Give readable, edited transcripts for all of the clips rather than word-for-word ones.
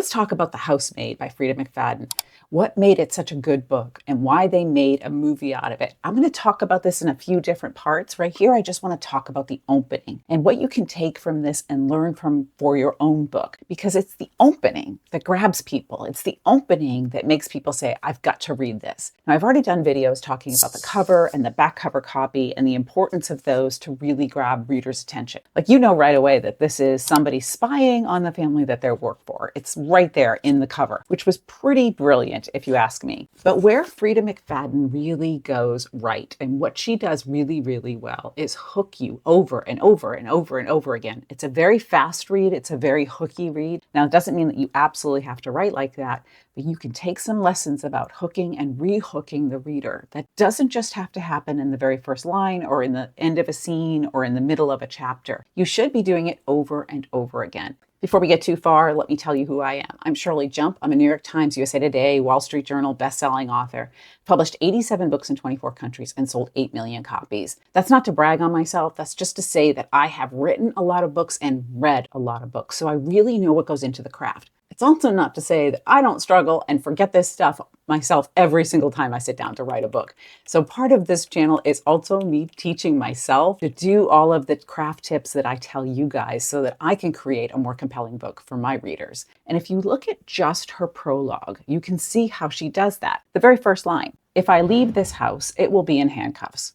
let's talk about The Housemaid by Freida McFadden. What made it such a good book and why they made a movie out of it. I'm going to talk about this in a few different parts. Right here, I just want to talk about the opening and what you can take from this and learn from for your own book, because it's the opening that grabs people. It's the opening that makes people say, I've got to read this. Now, I've already done videos talking about the cover and the back cover copy and the importance of those to really grab readers' attention. Like, you know right away that this is somebody spying on the family that they work for. It's right there in the cover, which was pretty brilliant if you ask me. But where Freida McFadden really goes right, and what she does really, really well, is hook you over and over and over and over again. It's a very fast read. It's a very hooky read. Now, it doesn't mean that you absolutely have to write like that, but you can take some lessons about hooking and re-hooking the reader. That doesn't just have to happen in the very first line or in the end of a scene or in the middle of a chapter. You should be doing it over and over again. Before we get too far, let me tell you who I am. I'm Shirley Jump. I'm a New York Times, USA Today, Wall Street Journal best-selling author, published 87 books in 24 countries, and sold 8 million copies. That's not to brag on myself. That's just to say that I have written a lot of books and read a lot of books, so I really know what goes into the craft. It's also not to say that I don't struggle and forget this stuff myself every single time I sit down to write a book. So part of this channel is also me teaching myself to do all of the craft tips that I tell you guys so that I can create a more compelling book for my readers. And if you look at just her prologue, you can see how she does that. The very first line, if I leave this house, it will be in handcuffs.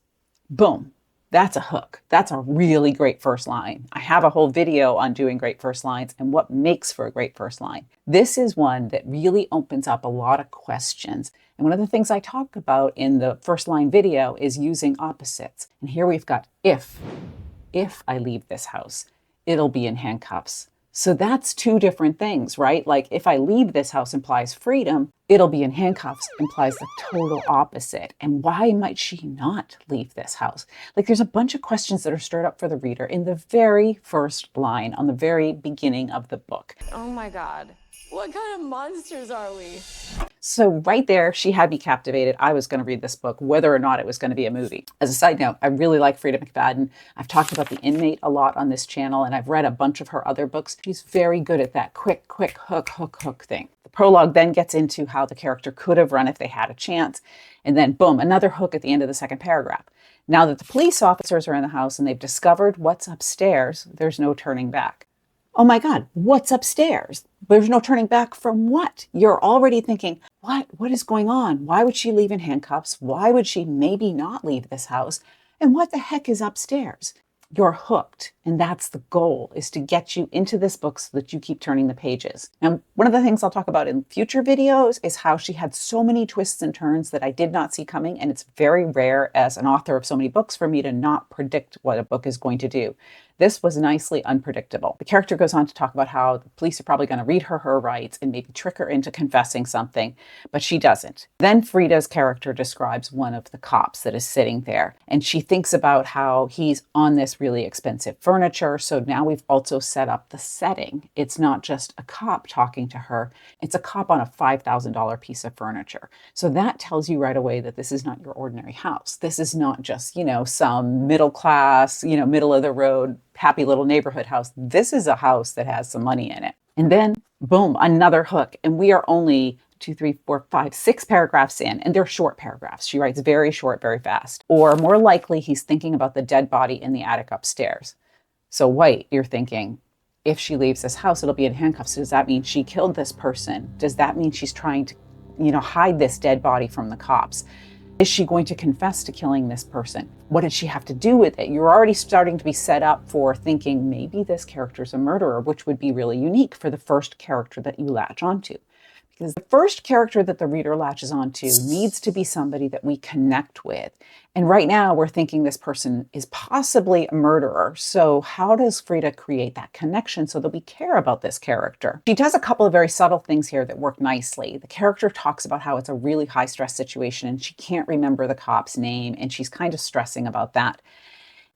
Boom. That's a hook. That's a really great first line. I have a whole video on doing great first lines and what makes for a great first line. This is one that really opens up a lot of questions. And one of the things I talk about in the first line video is using opposites. And here we've got if I leave this house, it'll be in handcuffs. So that's two different things, right? Like if I leave this house implies freedom, it'll be in handcuffs implies the total opposite. And why might she not leave this house? Like there's a bunch of questions that are stirred up for the reader in the very first line on the very beginning of the book. Oh my God, what kind of monsters are we? So right there, she had me captivated. I was going to read this book, whether or not it was going to be a movie. As a side note, I really like Freida McFadden. I've talked about The Inmate a lot on this channel, and I've read a bunch of her other books. She's very good at that quick hook thing. The prologue then gets into how the character could have run if they had a chance. And then boom, another hook at the end of the second paragraph. Now that the police officers are in the house and they've discovered what's upstairs, there's no turning back. Oh my God, what's upstairs? There's no turning back from what? You're already thinking, what is going on? Why would she leave in handcuffs? Why would she maybe not leave this house? And what the heck is upstairs? You're hooked. And that's the goal, is to get you into this book so that you keep turning the pages. And one of the things I'll talk about in future videos is how she had so many twists and turns that I did not see coming. And it's very rare as an author of so many books for me to not predict what a book is going to do. This was nicely unpredictable. The character goes on to talk about how the police are probably going to read her rights and maybe trick her into confessing something, but she doesn't. Then Freida's character describes one of the cops that is sitting there, and she thinks about how he's on this really expensive furniture. So now we've also set up the setting. It's not just a cop talking to her. It's a cop on a $5,000 piece of furniture. So that tells you right away that this is not your ordinary house. This is not just, some middle class, middle of the road, happy little neighborhood house. This is a house that has some money in it. And then boom, another hook. And we are only 2, 3, 4, 5, 6 paragraphs in, and they're short paragraphs. She writes very short, very fast. Or more likely, he's thinking about the dead body in the attic upstairs. So wait, you're thinking, if she leaves this house, it'll be in handcuffs. Does that mean she killed this person? Does that mean she's trying to, hide this dead body from the cops? Is she going to confess to killing this person? What did she have to do with it? You're already starting to be set up for thinking maybe this character's a murderer, which would be really unique for the first character that you latch onto. Because the first character that the reader latches onto needs to be somebody that we connect with. And right now we're thinking this person is possibly a murderer. So how does Freida create that connection so that we care about this character? She does a couple of very subtle things here that work nicely. The character talks about how it's a really high stress situation and she can't remember the cop's name and she's kind of stressing about that.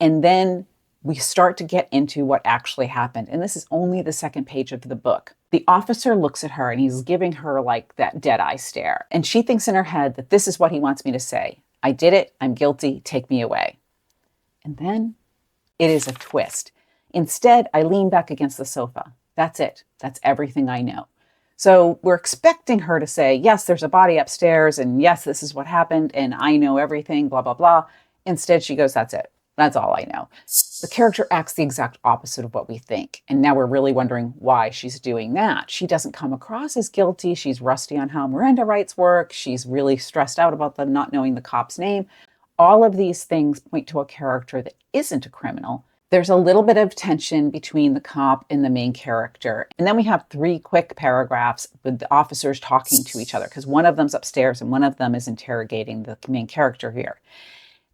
And then we start to get into what actually happened. And this is only the second page of the book. The officer looks at her and he's giving her like that dead eye stare. And she thinks in her head that this is what he wants me to say. I did it. I'm guilty. Take me away. And then it is a twist. Instead, I lean back against the sofa. That's it. That's everything I know. So we're expecting her to say, yes, there's a body upstairs, and yes, this is what happened, and I know everything, blah, blah, blah. Instead, she goes, that's it. That's all I know. The character acts the exact opposite of what we think. And now we're really wondering why she's doing that. She doesn't come across as guilty. She's rusty on how Miranda rights work. She's really stressed out about the not knowing the cop's name. All of these things point to a character that isn't a criminal. There's a little bit of tension between the cop and the main character. And then we have 3 quick paragraphs with the officers talking to each other, because one of them's upstairs and one of them is interrogating the main character here.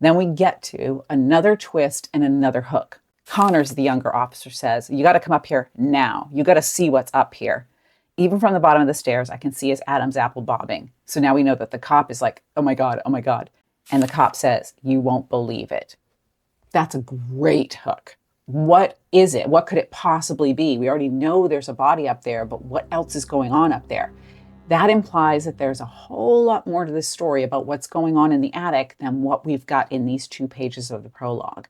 Then we get to another twist and another hook. Connors, the younger officer, says, you got to come up here now. You got to see what's up here. Even from the bottom of the stairs, I can see his Adam's apple bobbing. So now we know that the cop is like, oh my God, oh my God. And the cop says, you won't believe it. That's a great hook. What is it? What could it possibly be? We already know there's a body up there, but what else is going on up there? That implies that there's a whole lot more to this story about what's going on in the attic than what we've got in these 2 pages of the prologue.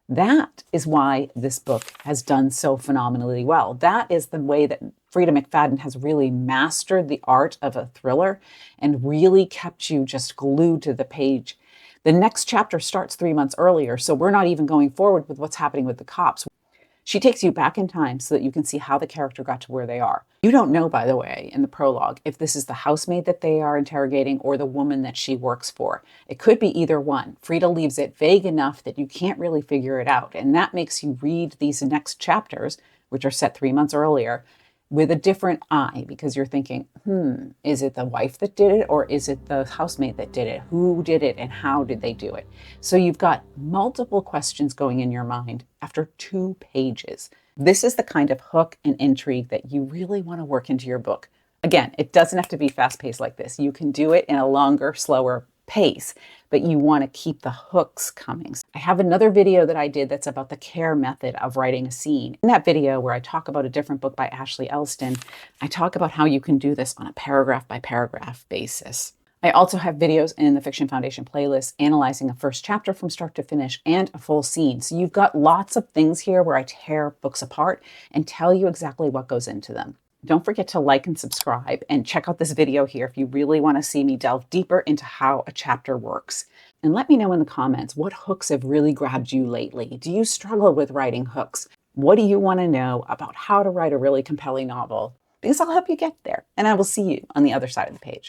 That is why this book has done so phenomenally well. That is the way that Freida McFadden has really mastered the art of a thriller and really kept you just glued to the page. The next chapter starts 3 months earlier, so we're not even going forward with what's happening with the cops. She takes you back in time so that you can see how the character got to where they are. You don't know, by the way, in the prologue, if this is the housemaid that they are interrogating or the woman that she works for. It could be either one. Freida leaves it vague enough that you can't really figure it out. And that makes you read these next chapters, which are set 3 months earlier, with a different eye, because you're thinking, is it the wife that did it or is it the housemaid that did it? Who did it and how did they do it? So you've got multiple questions going in your mind after 2 pages. This is the kind of hook and intrigue that you really want to work into your book. Again, it doesn't have to be fast-paced like this. You can do it in a longer, slower pace, but you want to keep the hooks coming. I have another video that I did that's about the care method of writing a scene. In that video, where I talk about a different book by Ashley Elston, I talk about how you can do this on a paragraph by paragraph basis. I also have videos in the Fiction Foundation playlist analyzing a first chapter from start to finish and a full scene. So you've got lots of things here where I tear books apart and tell you exactly what goes into them. Don't forget to like and subscribe and check out this video here if you really want to see me delve deeper into how a chapter works. And let me know in the comments what hooks have really grabbed you lately. Do you struggle with writing hooks? What do you want to know about how to write a really compelling novel? Because I'll help you get there. And I will see you on the other side of the page.